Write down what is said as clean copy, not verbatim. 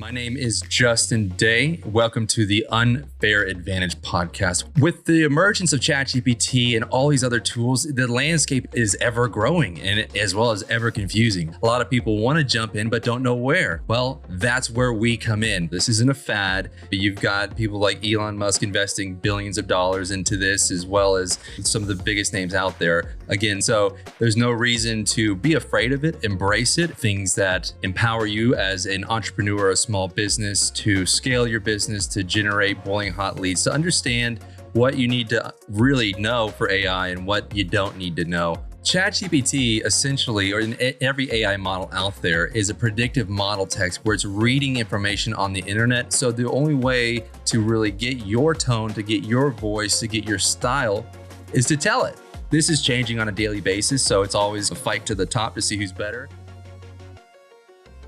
My name is Justin Day. Welcome to the Unfair Advantage podcast. With the emergence of ChatGPT and all these other tools, the landscape is ever growing and as well as ever confusing. A lot of people want to jump in but don't know where. Well, that's where we come in. This isn't a fad. You've got people like Elon Musk investing billions of dollars into this, as well as some of the biggest names out there. Again, so there's no reason to be afraid of it. Embrace it. Things that empower you as an entrepreneur, a small business, to scale your business, to generate boiling hot leads, to understand what you need to really know for AI and what you don't need to know. ChatGPT essentially, or in every AI model out there, is a predictive model text where it's reading information on the internet. So the only way to really get your tone, to get your voice, to get your style is to tell it. This is changing on a daily basis, so it's always a fight to the top to see who's better.